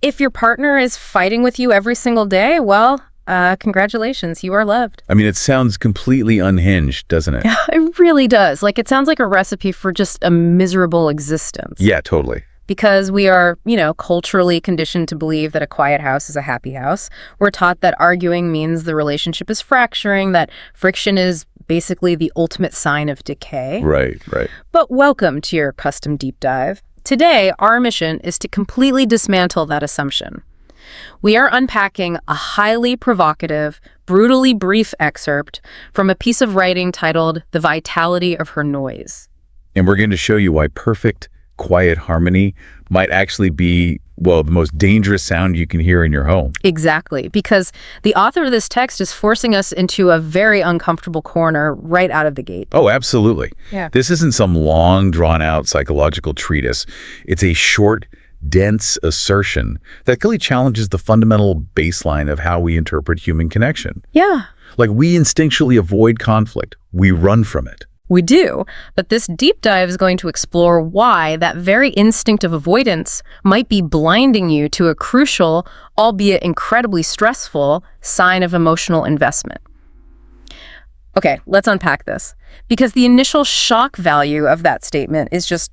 If your partner is fighting with you every single day, well, congratulations, you are loved. I mean, it sounds completely unhinged, doesn't it? It really does. Like, it sounds like a recipe for just a miserable existence. Yeah, totally. Because we are, culturally conditioned to believe that a quiet house is a happy house. We're taught that arguing means the relationship is fracturing, that friction is basically the ultimate sign of decay. Right. But welcome to your custom deep dive. Today, our mission is to completely dismantle that assumption. We are unpacking a highly provocative, brutally brief excerpt from a piece of writing titled The Vitality of Her Noise. And we're going to show you why perfect, quiet harmony might actually be, the most dangerous sound you can hear in your home. Exactly, because the author of this text is forcing us into a very uncomfortable corner right out of the gate. Oh, absolutely. Yeah. This isn't some long, drawn-out psychological treatise. It's a short, dense assertion that really challenges the fundamental baseline of how we interpret human connection. Yeah. Like, we instinctually avoid conflict. We run from it. We do, but this deep dive is going to explore why that very instinct of avoidance might be blinding you to a crucial, albeit incredibly stressful, sign of emotional investment. Okay, let's unpack this. Because the initial shock value of that statement is just,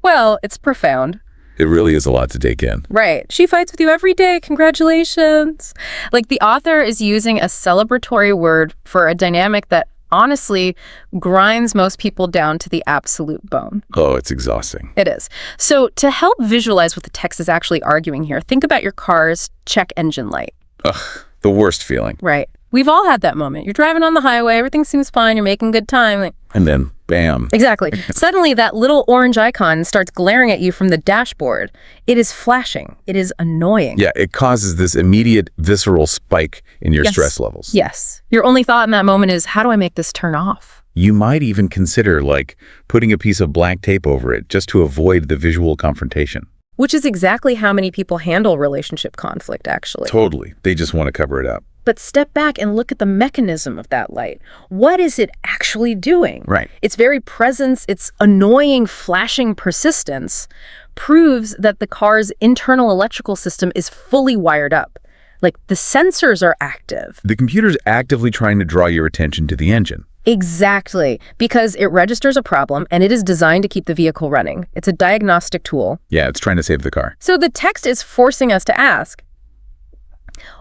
it's profound. It really is a lot to take in. Right. She fights with you every day. Congratulations. Like, the author is using a celebratory word for a dynamic that honestly grinds most people down to the absolute bone. Oh, it's exhausting. It is. So to help visualize what the text is actually arguing here, think about your car's check engine light. Ugh, the worst feeling. Right. We've all had that moment. You're driving on the highway, everything seems fine, you're making good time. And then, bam. Exactly. Suddenly, that little orange icon starts glaring at you from the dashboard. It is flashing. It is annoying. Yeah, it causes this immediate visceral spike in your stress levels. Yes. Your only thought in that moment is, how do I make this turn off? You might even consider, putting a piece of black tape over it just to avoid the visual confrontation. Which is exactly how many people handle relationship conflict, actually. Totally. They just want to cover it up. But step back and look at the mechanism of that light. What is it actually doing? Right. Its very presence, its annoying, flashing persistence, proves that the car's internal electrical system is fully wired up. Like, the sensors are active. The computer's actively trying to draw your attention to the engine. Exactly, because it registers a problem and it is designed to keep the vehicle running. It's a diagnostic tool. Yeah, it's trying to save the car. So the text is forcing us to ask,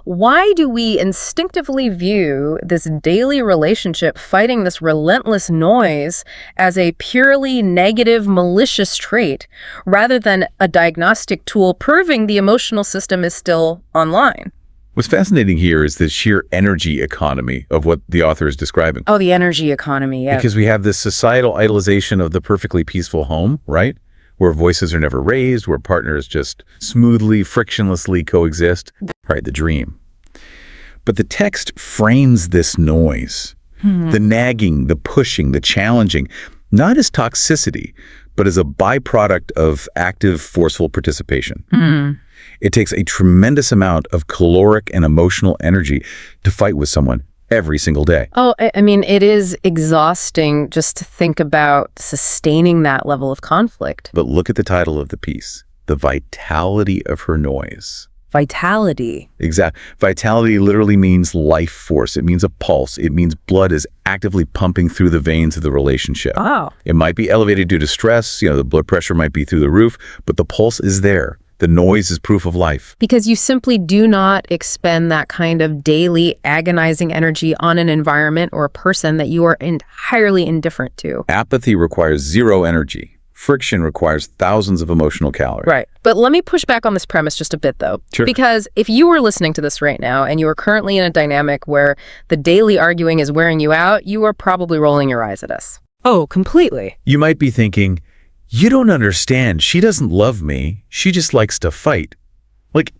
why do we instinctively view this daily relationship fighting this relentless noise as a purely negative, malicious trait rather than a diagnostic tool proving the emotional system is still online? What's fascinating here is the sheer energy economy of what the author is describing. Oh, the energy economy, yeah. Because we have this societal idolization of the perfectly peaceful home, right? Where voices are never raised, where partners just smoothly, frictionlessly coexist. Right, the dream. But the text frames this noise, the nagging, the pushing, the challenging, not as toxicity, but as a byproduct of active, forceful participation. It takes a tremendous amount of caloric and emotional energy to fight with someone every single day. Oh, I mean, it is exhausting just to think about sustaining that level of conflict. But look at the title of the piece, The Vitality of Her Noise. Vitality. Exactly. Vitality literally means life force. It means a pulse. It means blood is actively pumping through the veins of the relationship. Oh. It might be elevated due to stress. The blood pressure might be through the roof, but the pulse is there. The noise is proof of life. Because you simply do not expend that kind of daily agonizing energy on an environment or a person that you are entirely indifferent to. Apathy requires zero energy. Friction requires thousands of emotional calories. Right. But let me push back on this premise just a bit, though. Sure. Because if you were listening to this right now and you are currently in a dynamic where the daily arguing is wearing you out, you are probably rolling your eyes at us. Oh, completely. You might be thinking, you don't understand. She doesn't love me. She just likes to fight.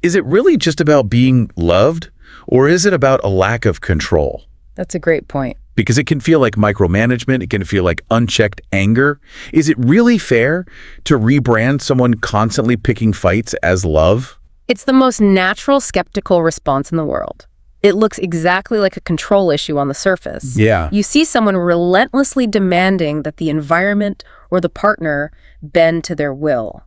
Is it really just about being loved? Or is it about a lack of control? That's a great point. Because it can feel like micromanagement. It can feel like unchecked anger. Is it really fair to rebrand someone constantly picking fights as love? It's the most natural, skeptical response in the world. It looks exactly like a control issue on the surface. Yeah. You see someone relentlessly demanding that the environment or the partner bend to their will.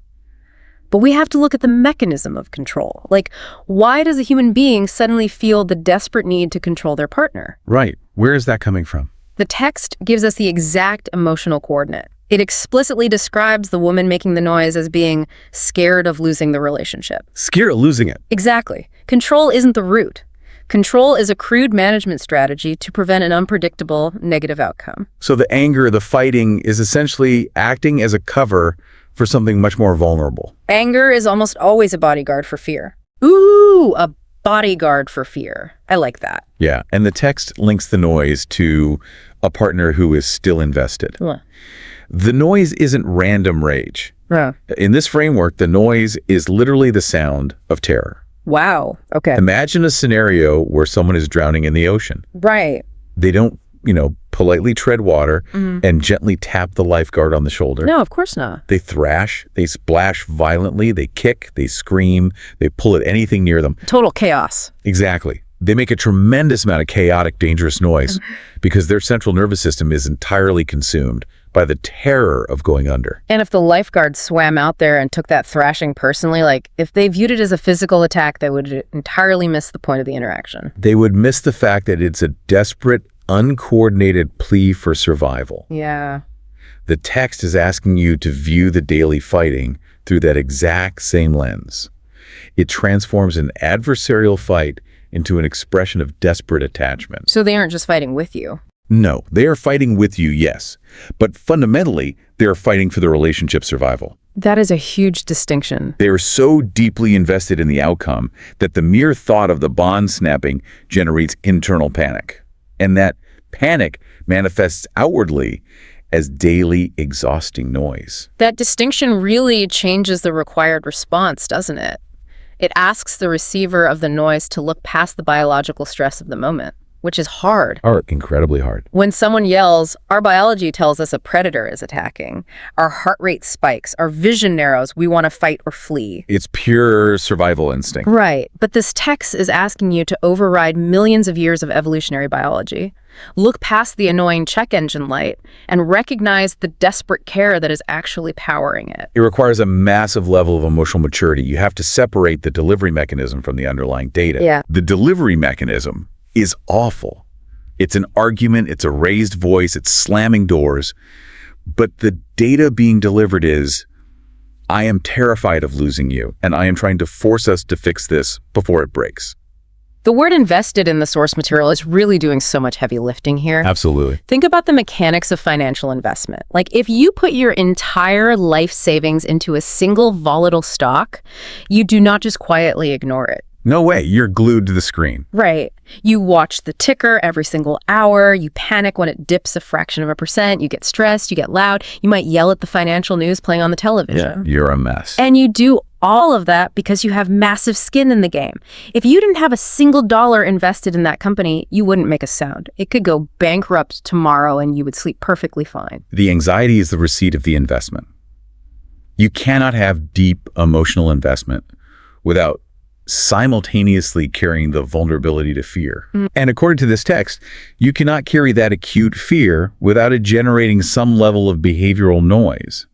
But we have to look at the mechanism of control. Like, why does a human being suddenly feel the desperate need to control their partner? Right. Where is that coming from? The text gives us the exact emotional coordinate. It explicitly describes the woman making the noise as being scared of losing the relationship. Scared of losing it. Exactly. Control isn't the root. Control is a crude management strategy to prevent an unpredictable negative outcome. So the anger, the fighting is essentially acting as a cover for something much more vulnerable. Anger is almost always a bodyguard for fear. Ooh, a bodyguard for fear. I like that. Yeah, and the text links the noise to a partner who is still invested. Huh. The noise isn't random rage. Yeah. In this framework, the noise is literally the sound of terror. Wow. Okay. Imagine a scenario where someone is drowning in the ocean. Right. They don't, politely tread water and gently tap the lifeguard on the shoulder. No, of course not. They thrash, they splash violently, they kick, they scream, they pull at anything near them. Total chaos. Exactly. They make a tremendous amount of chaotic, dangerous noise because their central nervous system is entirely consumed by the terror of going under. And if the lifeguard swam out there and took that thrashing personally, like if they viewed it as a physical attack, they would entirely miss the point of the interaction. They would miss the fact that it's a desperate, uncoordinated plea for survival. Yeah. The text is asking you to view the daily fighting through that exact same lens. It transforms an adversarial fight into an expression of desperate attachment. So they aren't just fighting with you. No, they are fighting with you, yes. But fundamentally, they are fighting for the relationship's survival. That is a huge distinction. They are so deeply invested in the outcome that the mere thought of the bond snapping generates internal panic. And that panic manifests outwardly as daily exhausting noise. That distinction really changes the required response, doesn't it? It asks the receiver of the noise to look past the biological stress of the moment, which is hard. Incredibly hard. When someone yells, our biology tells us a predator is attacking. Our heart rate spikes, our vision narrows, we want to fight or flee. It's pure survival instinct. Right, but this text is asking you to override millions of years of evolutionary biology. Look past the annoying check engine light and recognize the desperate care that is actually powering it. It requires a massive level of emotional maturity. You have to separate the delivery mechanism from the underlying data. Yeah. The delivery mechanism is awful. It's an argument, it's a raised voice, it's slamming doors. But the data being delivered is, I am terrified of losing you, and I am trying to force us to fix this before it breaks. The word invested in the source material is really doing so much heavy lifting here. Absolutely. Think about the mechanics of financial investment. Like if you put your entire life savings into a single volatile stock, you do not just quietly ignore it. No way, you're glued to the screen. Right. You watch the ticker every single hour. You panic when it dips a fraction of a percent. You get stressed. You get loud. You might yell at the financial news playing on the television. Yeah, you're a mess. And you do all of that because you have massive skin in the game. If you didn't have a single dollar invested in that company, you wouldn't make a sound. It could go bankrupt tomorrow and you would sleep perfectly fine. The anxiety is the receipt of the investment. You cannot have deep emotional investment without simultaneously carrying the vulnerability to fear. And according to this text, you cannot carry that acute fear without it generating some level of behavioral noise.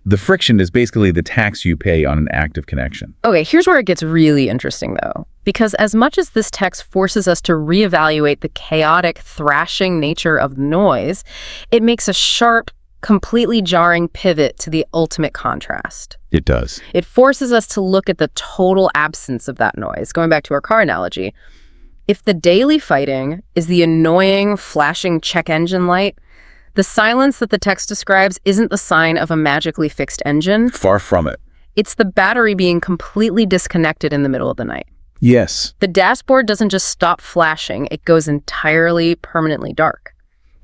The friction is basically the tax you pay on an active connection. Okay, here's where it gets really interesting, though. Because as much as this text forces us to reevaluate the chaotic, thrashing nature of noise, it makes a sharp, completely jarring pivot to the ultimate contrast. It does. It forces us to look at the total absence of that noise. Going back to our car analogy, if the daily fighting is the annoying, flashing check engine light, the silence that the text describes isn't the sign of a magically fixed engine. Far from it. It's the battery being completely disconnected in the middle of the night. Yes. The dashboard doesn't just stop flashing, it goes entirely, permanently dark.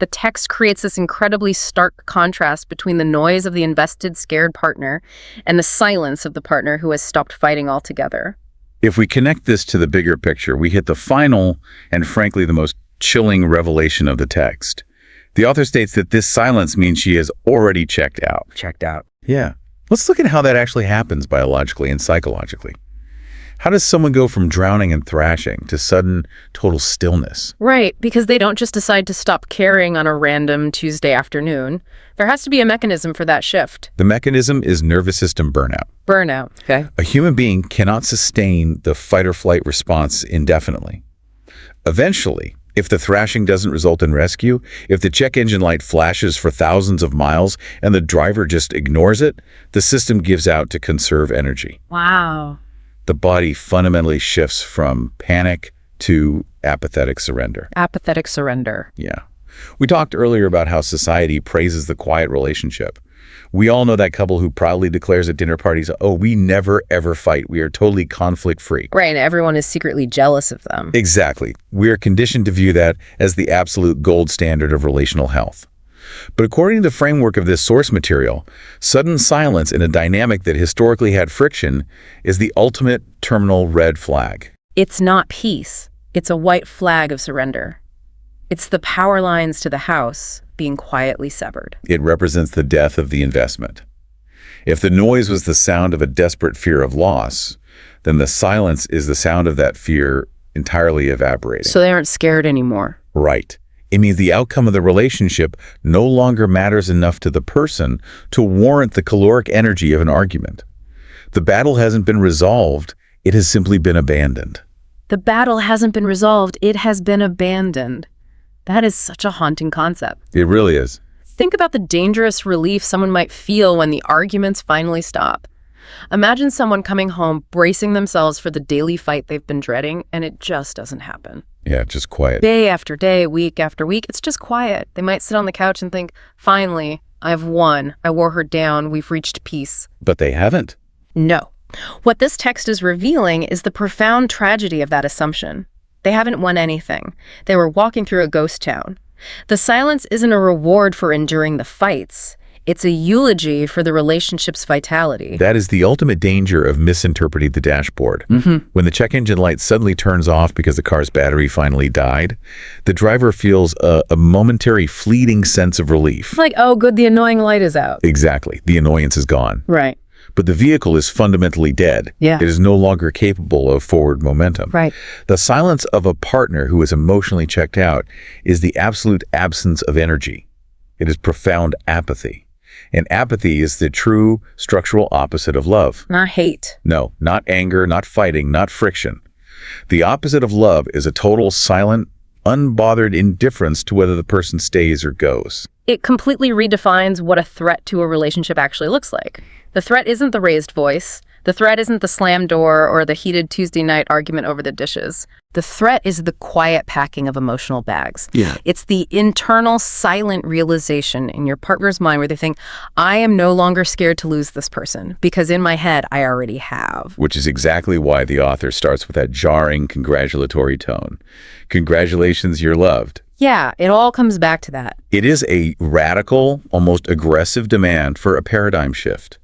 The text creates this incredibly stark contrast between the noise of the invested, scared partner and the silence of the partner who has stopped fighting altogether. If we connect this to the bigger picture, we hit the final and frankly the most chilling revelation of the text. The author states that this silence means she has already checked out. Checked out. Yeah. Let's look at how that actually happens biologically and psychologically. How does someone go from drowning and thrashing to sudden total stillness? Right, because they don't just decide to stop caring on a random Tuesday afternoon. There has to be a mechanism for that shift. The mechanism is nervous system burnout. Burnout. Okay. A human being cannot sustain the fight or flight response indefinitely. Eventually, if the thrashing doesn't result in rescue, if the check engine light flashes for thousands of miles and the driver just ignores it, the system gives out to conserve energy. Wow. The body fundamentally shifts from panic to apathetic surrender. Apathetic surrender. Yeah. We talked earlier about how society praises the quiet relationship. We all know that couple who proudly declares at dinner parties, oh, we never, ever fight. We are totally conflict-free. Right, and everyone is secretly jealous of them. Exactly. We are conditioned to view that as the absolute gold standard of relational health. But according to the framework of this source material, sudden silence in a dynamic that historically had friction is the ultimate terminal red flag. It's not peace. It's a white flag of surrender. It's the power lines to the house being quietly severed. It represents the death of the investment. If the noise was the sound of a desperate fear of loss, then the silence is the sound of that fear entirely evaporating. So they aren't scared anymore. Right. It means the outcome of the relationship no longer matters enough to the person to warrant the caloric energy of an argument. The battle hasn't been resolved, it has simply been abandoned. The battle hasn't been resolved, it has been abandoned. That is such a haunting concept. It really is. Think about the dangerous relief someone might feel when the arguments finally stop. Imagine someone coming home, bracing themselves for the daily fight they've been dreading, and it just doesn't happen. Yeah, just quiet. Day after day, week after week, it's just quiet. They might sit on the couch and think, finally, I've won. I wore her down. We've reached peace. But they haven't. No. What this text is revealing is the profound tragedy of that assumption. They haven't won anything. They were walking through a ghost town. The silence isn't a reward for enduring the fights. It's a eulogy for the relationship's vitality. That is the ultimate danger of misinterpreting the dashboard. When the check engine light suddenly turns off because the car's battery finally died, the driver feels a momentary fleeting sense of relief. Like, oh, good, the annoying light is out. Exactly. The annoyance is gone. Right. But the vehicle is fundamentally dead. Yeah. It is no longer capable of forward momentum. Right. The silence of a partner who is emotionally checked out is the absolute absence of energy. It is profound apathy. And apathy is the true structural opposite of love. Not hate. No, not anger, not fighting, not friction. The opposite of love is a total, silent, unbothered indifference to whether the person stays or goes. It completely redefines what a threat to a relationship actually looks like. The threat isn't the raised voice. The threat isn't the slammed door or the heated Tuesday night argument over the dishes. The threat is the quiet packing of emotional bags. Yeah. It's the internal silent realization in your partner's mind where they think, I am no longer scared to lose this person because in my head, I already have. Which is exactly why the author starts with that jarring congratulatory tone. Congratulations, you're loved. Yeah, it all comes back to that. It is a radical, almost aggressive demand for a paradigm shift.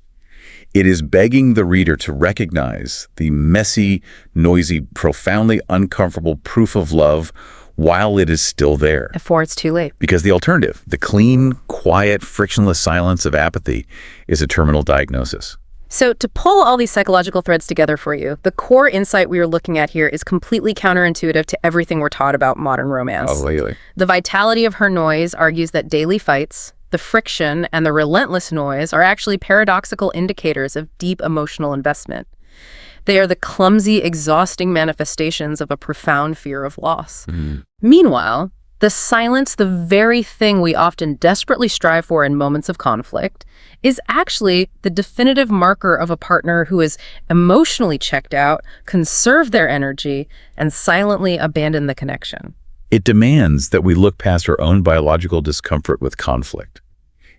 It is begging the reader to recognize the messy, noisy, profoundly uncomfortable proof of love while it is still there. Before it's too late. Because the alternative, the clean, quiet, frictionless silence of apathy, is a terminal diagnosis. So to pull all these psychological threads together for you, the core insight we are looking at here is completely counterintuitive to everything we're taught about modern romance. Oh, really? The vitality of her noise argues that daily fights, the friction, and the relentless noise are actually paradoxical indicators of deep emotional investment. They are the clumsy, exhausting manifestations of a profound fear of loss. Meanwhile, the silence, the very thing we often desperately strive for in moments of conflict, is actually the definitive marker of a partner who is emotionally checked out, conserved their energy, and silently abandoned the connection. It demands that we look past our own biological discomfort with conflict.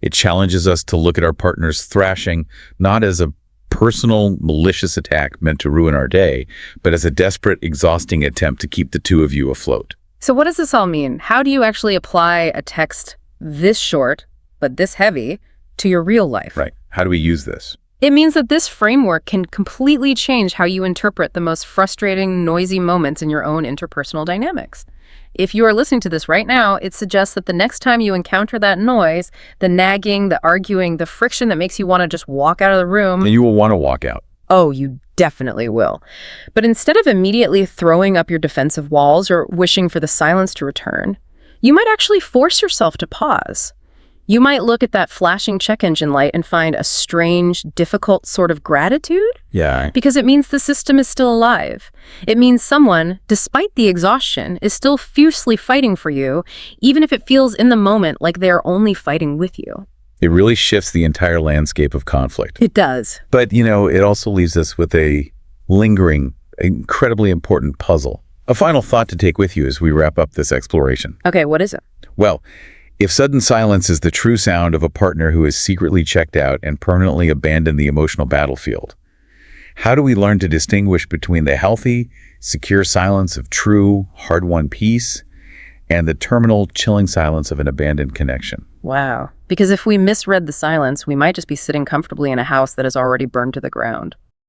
It challenges us to look at our partner's thrashing not as a personal, malicious attack meant to ruin our day, but as a desperate, exhausting attempt to keep the two of you afloat. So what does this all mean? How do you actually apply a text this short, but this heavy, to your real life? Right. How do we use this? It means that this framework can completely change how you interpret the most frustrating, noisy moments in your own interpersonal dynamics. If you are listening to this right now, it suggests that the next time you encounter that noise, the nagging, the arguing, the friction that makes you want to just walk out of the room. And you will want to walk out. Oh, you definitely will. But instead of immediately throwing up your defensive walls or wishing for the silence to return, you might actually force yourself to pause. You might look at that flashing check engine light and find a strange, difficult sort of gratitude, Yeah. because it means the system is still alive. It means someone, despite the exhaustion, is still fiercely fighting for you, even if it feels in the moment like they are only fighting with you. It really shifts the entire landscape of conflict. It does. But, it also leaves us with a lingering, incredibly important puzzle. A final thought to take with you as we wrap up this exploration. Okay, what is it? Well, if sudden silence is the true sound of a partner who has secretly checked out and permanently abandoned the emotional battlefield, how do we learn to distinguish between the healthy, secure silence of true, hard-won peace and the terminal, chilling silence of an abandoned connection? Wow. Because if we misread the silence, we might just be sitting comfortably in a house that is already burned to the ground.